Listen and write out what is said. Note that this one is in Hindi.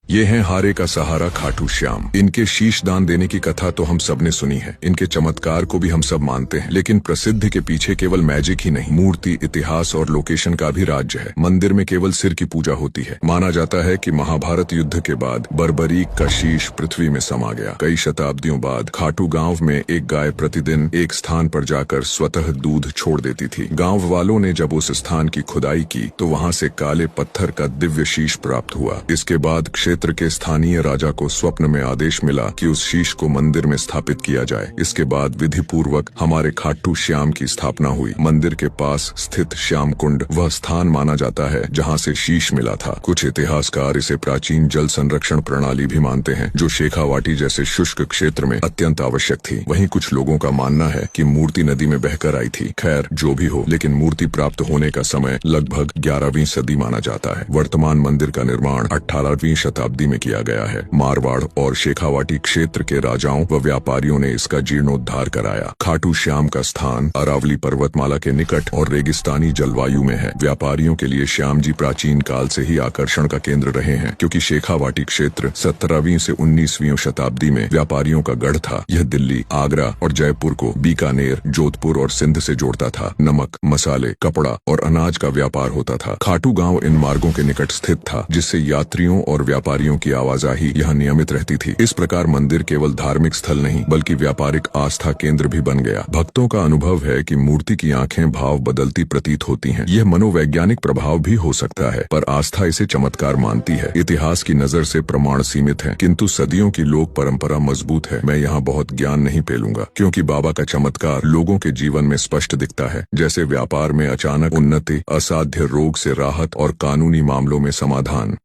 ये हैं हारे का सहारा खाटू श्याम। इनके शीश दान देने की कथा तो हम सब ने सुनी है, इनके चमत्कार को भी हम सब मानते हैं, लेकिन प्रसिद्धि के पीछे केवल मैजिक ही नहीं, मूर्ति, इतिहास और लोकेशन का भी राज्य है। मंदिर में केवल सिर की पूजा होती है। माना जाता है कि महाभारत युद्ध के बाद बर्बरीक का शीश पृथ्वी में समा गया। कई शताब्दियों बाद खाटू गाँव में एक गाय प्रतिदिन एक स्थान पर जाकर स्वतः दूध छोड़ देती थी। गाँव वालों ने जब उस स्थान की खुदाई की तो वहाँ से काले पत्थर का दिव्य शीश प्राप्त हुआ। इसके बाद क्षेत्र के स्थानीय राजा को स्वप्न में आदेश मिला कि उस शीश को मंदिर में स्थापित किया जाए। इसके बाद विधि पूर्वक हमारे खाटू श्याम की स्थापना हुई। मंदिर के पास स्थित श्याम कुंड वह स्थान माना जाता है जहां से शीश मिला था। कुछ इतिहासकार इसे प्राचीन जल संरक्षण प्रणाली भी मानते हैं, जो शेखावाटी जैसे शुष्क क्षेत्र में अत्यंत आवश्यक थी। वहीं कुछ लोगों का मानना है कि मूर्ति नदी में बहकर आई थी। खैर जो भी हो, लेकिन मूर्ति प्राप्त होने का समय लगभग 11वीं सदी माना जाता है। वर्तमान मंदिर का निर्माण 18वीं शताब्दी में किया गया है। मारवाड़ और शेखावाटी क्षेत्र के राजाओं व व्यापारियों ने इसका जीर्णोद्धार कराया। खाटू श्याम का स्थान अरावली पर्वतमाला के निकट और रेगिस्तानी जलवायु में है। व्यापारियों के लिए श्याम जी प्राचीन काल से ही आकर्षण का केंद्र रहे हैं, क्योंकि शेखावाटी क्षेत्र 17वीं से 19वीं शताब्दी में व्यापारियों का गढ़ था। यह दिल्ली, आगरा और जयपुर को बीकानेर, जोधपुर और सिंध से जोड़ता था। नमक, मसाले, कपड़ा और अनाज का व्यापार होता था। खाटू गांव इन मार्गों के निकट स्थित था, जिससे यात्रियों और व्यापारियों की आवाजाही यहाँ नियमित रहती थी। इस प्रकार मंदिर केवल धार्मिक स्थल नहीं बल्कि व्यापारिक आस्था केंद्र भी बन गया। भक्तों का अनुभव है कि मूर्ति की आंखें भाव बदलती प्रतीत होती हैं। यह मनोवैज्ञानिक प्रभाव भी हो सकता है, पर आस्था इसे चमत्कार मानती है। इतिहास की नजर से प्रमाण सीमित है, किंतु सदियों की लोक परंपरा मजबूत है। मैं यहाँ बहुत ज्ञान नहीं फैलूंगा, क्योंकि बाबा का चमत्कार लोगों के जीवन में स्पष्ट दिखता है। जैसे व्यापार में अचानक उन्नति, असाध्य रोग से राहत और कानूनी मामलों में समाधान।